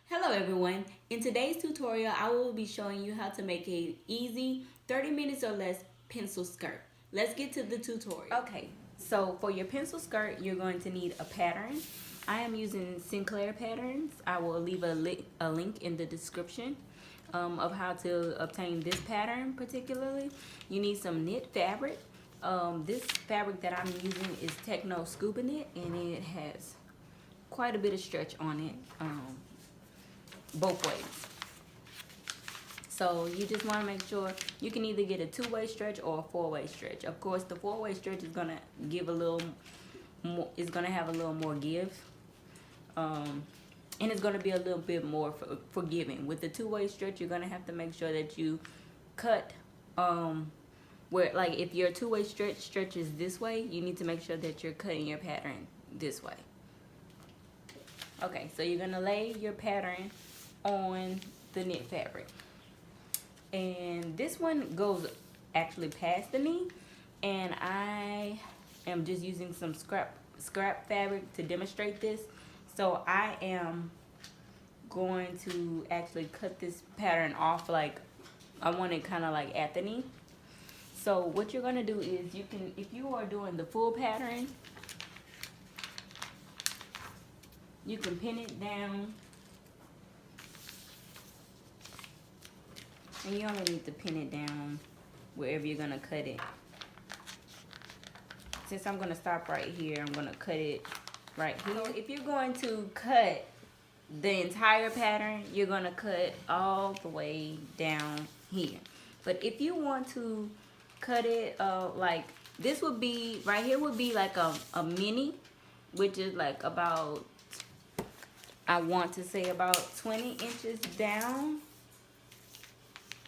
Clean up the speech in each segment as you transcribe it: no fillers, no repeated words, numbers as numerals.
Hello everyone, in today's tutorial I will be showing you how to make an easy 30 minutes or less pencil skirt. Let's get to the tutorial. Okay, so for your pencil skirt you're going to need a pattern. I am using Sinclair patterns. I will leave a link in the description of how to obtain this pattern particularly. You need some knit fabric. This fabric that I'm using is Techno Scuba Knit and it has quite a bit of stretch on it. Both ways. So you just want to make sure you can either get a two-way stretch or a four-way stretch. Of course, the four-way stretch is gonna give a little more. It's gonna have a little more give, and it's gonna be a little bit more forgiving. With the two-way stretch, you're gonna have to make sure that you cut where, like, if your two-way stretch stretches this way, you need to make sure that you're cutting your pattern this way. Okay, so you're gonna lay your pattern on the knit fabric, and this one goes actually past the knee, and I am just using some scrap fabric to demonstrate this. So I am going to actually cut this pattern off, like I want it kind of like at the knee. So what you're gonna do is, you can, if you are doing the full pattern, you can pin it down. And you only need to pin it down wherever you're gonna cut it. Since I'm gonna stop right here, I'm gonna cut it right here. So if you're going to cut the entire pattern, you're gonna cut all the way down here. But if you want to cut it like this, would be right here, would be like a mini, which is like about, I want to say about 20 inches down.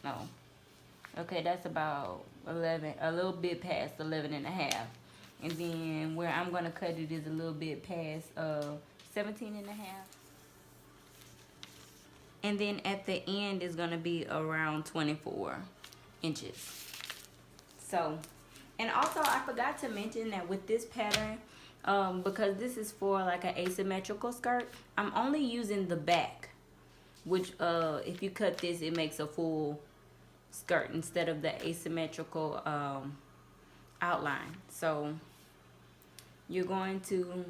No. Okay, that's about 11, a little bit past 11 and a half. And then where I'm going to cut it is a little bit past 17 and a half. And then at the end is going to be around 24 inches. So, and also I forgot to mention that with this pattern, because this is for like an asymmetrical skirt, I'm only using the back, which if you cut this, it makes a full skirt instead of the asymmetrical outline. So you're going to,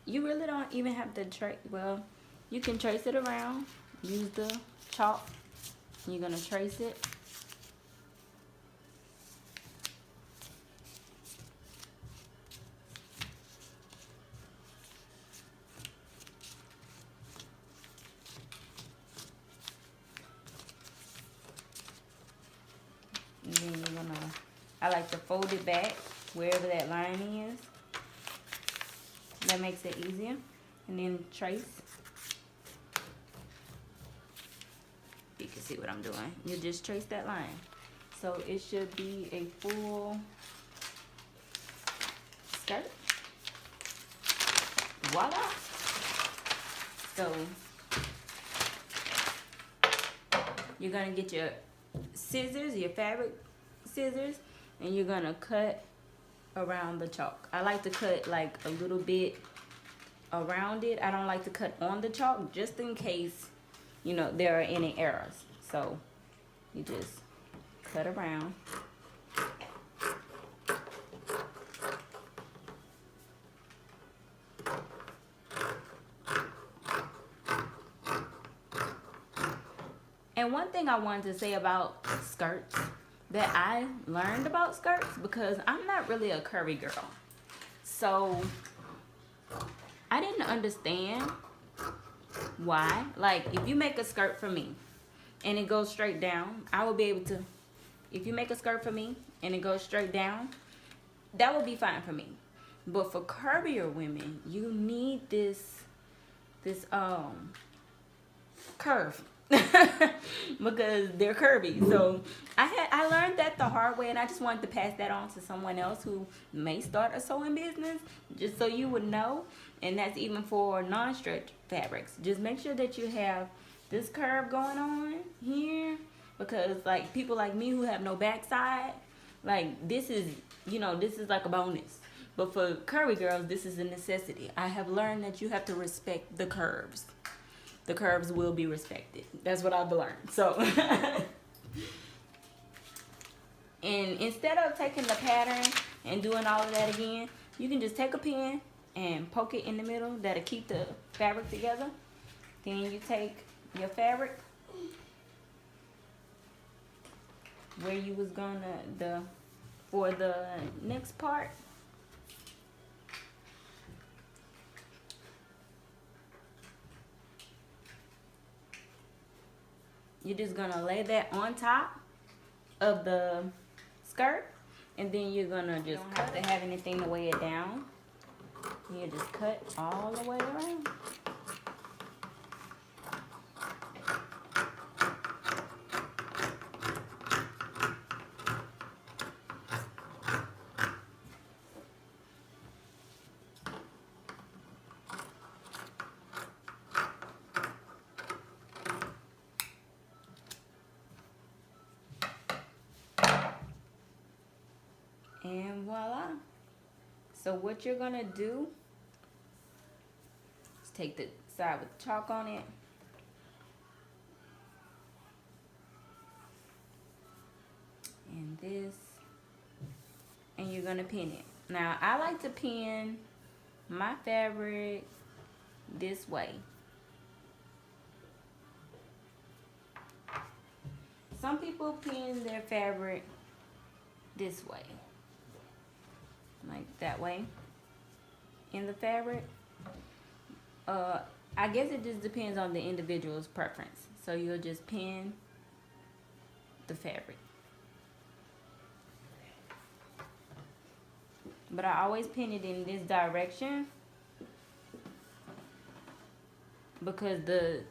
you really don't even have to trace, well, you can trace it around, use the chalk, you're going to trace it. And then you're gonna, I like to fold it back wherever that line is. That makes it easier. And then trace. You can see what I'm doing. You just trace that line. So it should be a full skirt. Voila. So you're gonna get your scissors, your fabric scissors, and you're gonna cut around the chalk. I like to cut like a little bit around it. I don't like to cut on the chalk, just in case, you know, there are any errors. So you just cut around. And one thing I wanted to say about skirts, that I learned about skirts, because I'm not really a curvy girl. So I didn't understand why. Like, if you make a skirt for me and it goes straight down, I will be able to, if you make a skirt for me and it goes straight down, that will be fine for me. But for curvier women, you need this curve. Because they're curvy. So I learned that the hard way, and I just wanted to pass that on to someone else who may start a sewing business, just so you would know. And that's even for non-stretch fabrics. Just make sure that you have this curve going on here, because like people like me who have no backside, like this is, you know, this is like a bonus. But for curvy girls, this is a necessity. I have learned that you have to respect the curves. The curves will be respected. That's what I've learned. So, and instead of taking the pattern and doing all of that again, you can just take a pen and poke it in the middle. That'll keep the fabric together. Then you take your fabric where you was gonna, for the next part. You're just gonna lay that on top of the skirt, and then you're gonna just, you don't have to have anything to weigh it down. You just cut all the way around. And voila. So what you're gonna do is take the side with chalk on it. And this. And you're gonna pin it. Now I like to pin my fabric this way. Some people pin their fabric this way. Like that way in the fabric. I guess it just depends on the individual's preference. So you'll just pin the fabric. But I always pin it in this direction because the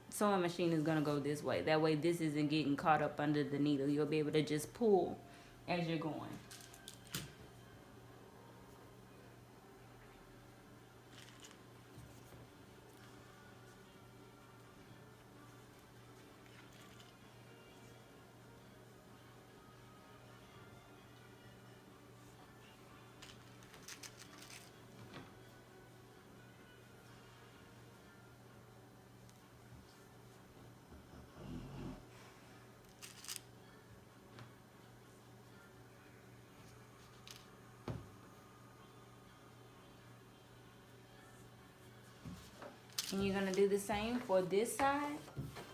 sewing machine is gonna go this way. That way this isn't getting caught up under the needle. You'll be able to just pull as you're going. And you're gonna do the same for this side,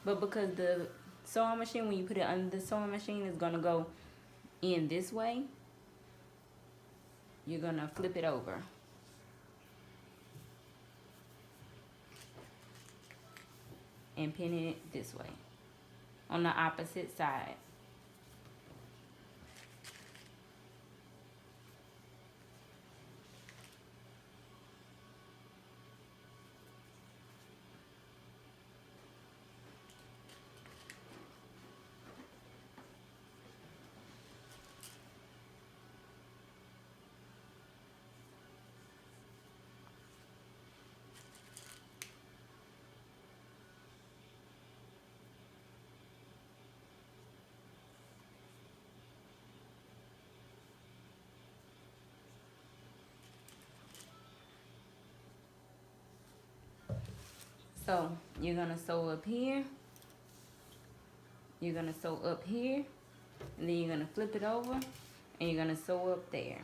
but because the sewing machine, when you put it under the sewing machine, is gonna go in this way, you're gonna flip it over. And pin it this way on the opposite side. So you're gonna sew up here, you're gonna sew up here, and then you're gonna flip it over, and you're gonna sew up there.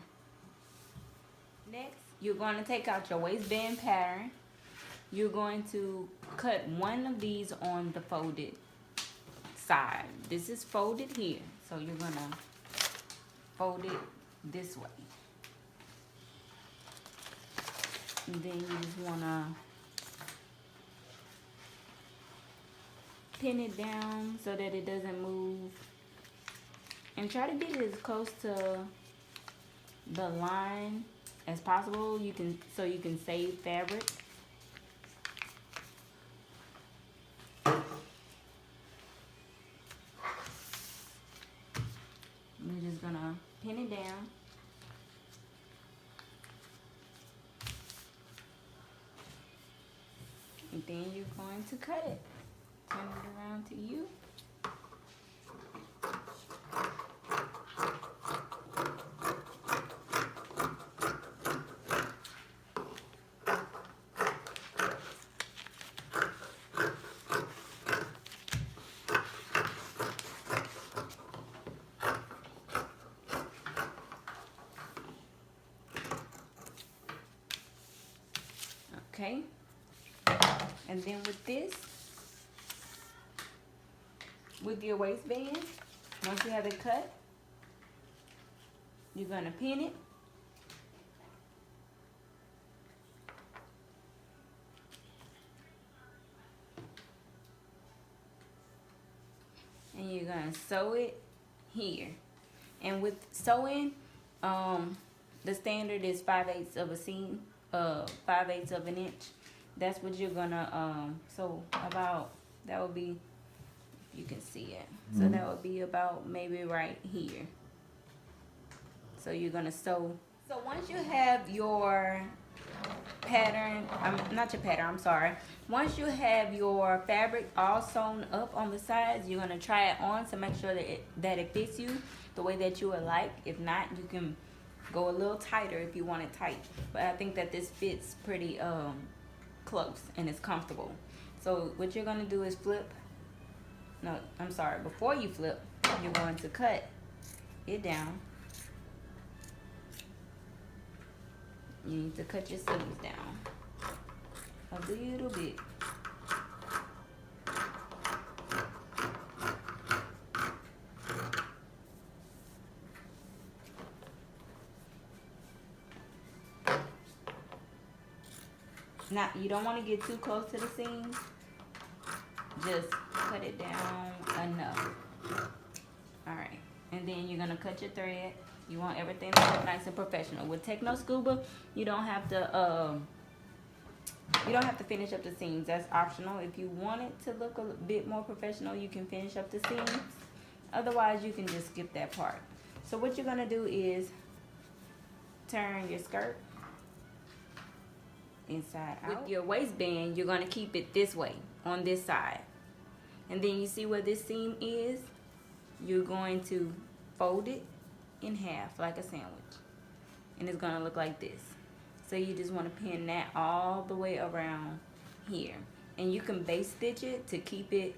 Next, you're going to take out your waistband pattern. You're going to cut one of these on the folded side. This is folded here, so you're gonna fold it this way. And then you just wanna pin it down so that it doesn't move, and try to get it as close to the line as possible. You can save fabric. We're just gonna pin it down. And then you're going to cut it. Turn it around to you. Okay, and then with this, with your waistband, once you have it cut, you're gonna pin it. And you're gonna sew it here. And with sewing, the standard is 5/8 of a seam, 5/8 of an inch. That's what you're gonna sew about. That would be, you can see it. So that would be about maybe right here. So you're gonna sew. So once you have your pattern, not your pattern, I'm sorry. Once you have your fabric all sewn up on the sides, you're gonna try it on to make sure that it fits you the way that you would like. If not, you can go a little tighter if you want it tight. But I think that this fits pretty close and it's comfortable. So what you're gonna do is flip. No, I'm sorry. Before you flip, you're going to cut it down. You need to cut your seams down a little bit. Now, you don't want to get too close to the seams. Just cut it down enough. Alright, and then you're going to cut your thread. You want everything to look nice and professional. With Techno Scuba, you don't have to finish up the seams. That's optional. If you want it to look a bit more professional, you can finish up the seams. Otherwise, you can just skip that part. So what you're gonna do is turn your skirt inside out. With your waistband, you're gonna keep it this way on this side. And then you see where this seam is? You're going to fold it in half like a sandwich, and it's gonna look like this. So you just want to pin that all the way around here, and you can base stitch it to keep it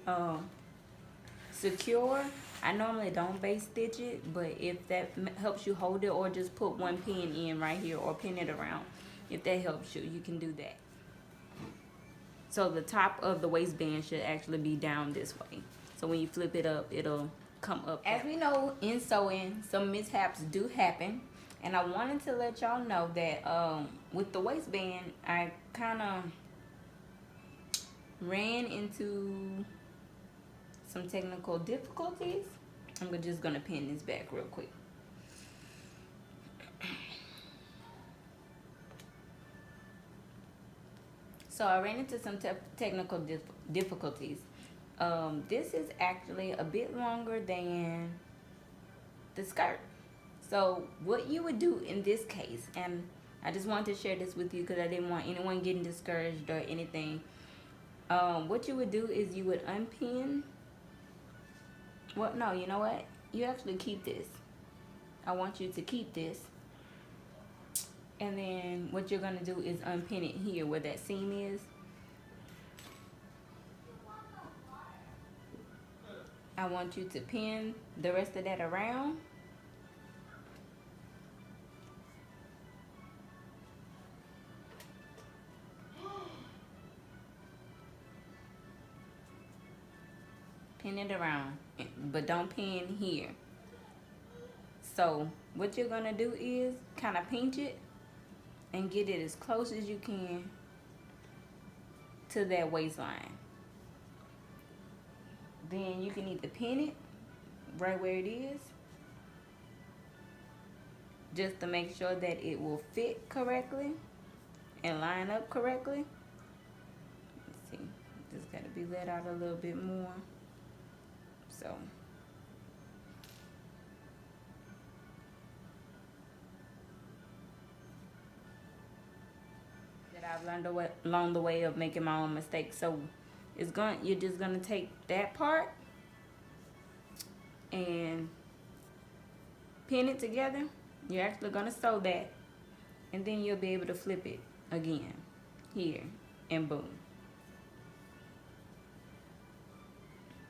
secure. I normally don't base stitch it, but if that helps you hold it, or just put one pin in right here or pin it around, if that helps you, you can do that. So the top of the waistband should actually be down this way, so when you flip it up, it'll come up. As we know, in sewing, some mishaps do happen, and I wanted to let y'all know that with the waistband, I kind of ran into some technical difficulties. I'm just gonna pin this back real quick. So I ran into some technical difficulties. This is actually a bit longer than the skirt. So what you would do in this case, and I just wanted to share this with you because I didn't want anyone getting discouraged or anything. What you would do is you would unpin. Well, no, you know what? You actually keep this. I want you to keep this. And then what you're going to do is unpin it here where that seam is. I want you to pin the rest of that around. Pin it around, but don't pin here. So what you're gonna do is kind of pinch it and get it as close as you can to that waistline. Then you can either pin it right where it is, just to make sure that it will fit correctly and line up correctly. Let's see, just gotta be let out a little bit more. So that I've learned along the way of making my own mistakes. So you're just gonna take that part and pin it together. You're actually gonna sew that, and then you'll be able to flip it again here, and boom.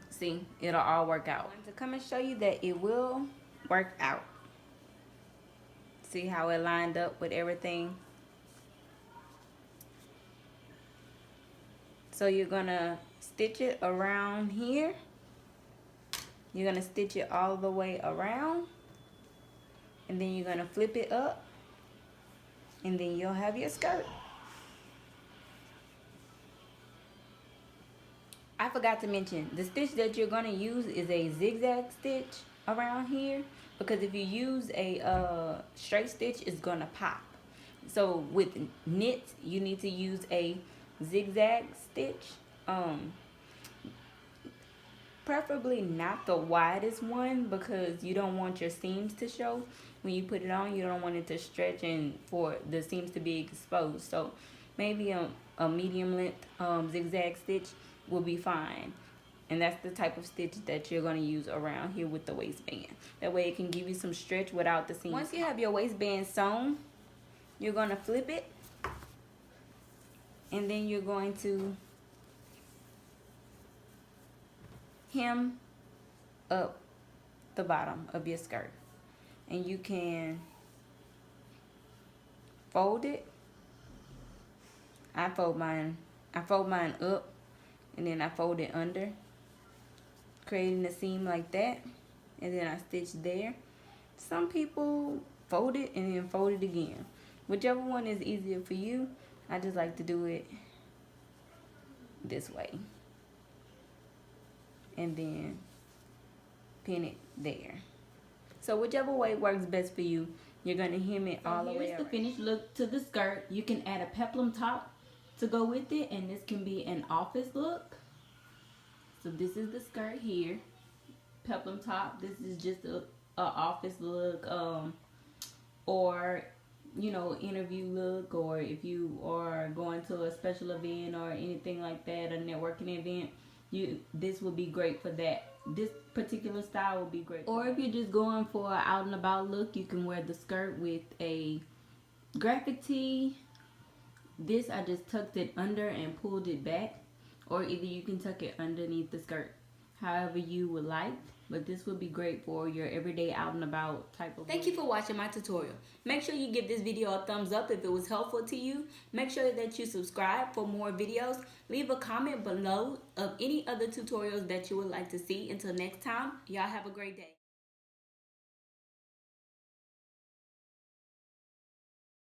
See, it'll all work out. I want to come and show you that it will work out. See how it lined up with everything? So you're gonna stitch it around here. You're gonna stitch it all the way around, and then you're gonna flip it up, and then you'll have your skirt. I forgot to mention, the stitch that you're gonna use is a zigzag stitch around here, because if you use a straight stitch, it's gonna pop. So with knits, you need to use a zigzag stitch. Preferably not the widest one, because you don't want your seams to show when you put it on. You don't want it to stretch and for the seams to be exposed. So maybe a medium length zigzag stitch will be fine. And that's the type of stitch that you're going to use around here with the waistband. That way it can give you some stretch without the seams. Once you have your waistband sewn, you're going to flip it, and then you're going to hem up the bottom of your skirt, and you can fold it. I fold mine up, and then I fold it under, creating a seam like that, and then I stitch there. Some people fold it and then fold it again. Whichever one is easier for you. I just like to do it this way, and then pin it there. So whichever way works best for you, you're gonna hem it all the way around. Here's the finished look to the skirt. You can add a peplum top to go with it, and this can be an office look. So this is the skirt here, peplum top. This is just a office look, or you know, interview look, or if you are going to a special event or anything like that, a networking event, this would be great for that. This particular style would be great. Or if you're just going for an out and about look, you can wear the skirt with a graphic tee. This, I just tucked it under and pulled it back, or either you can tuck it underneath the skirt, however you would like. But this would be great for your everyday out and about type of. Thank you for watching my tutorial. Make sure you give this video a thumbs up if it was helpful to you. Make sure that you subscribe for more videos. Leave a comment below of any other tutorials that you would like to see. Until next time, y'all have a great day.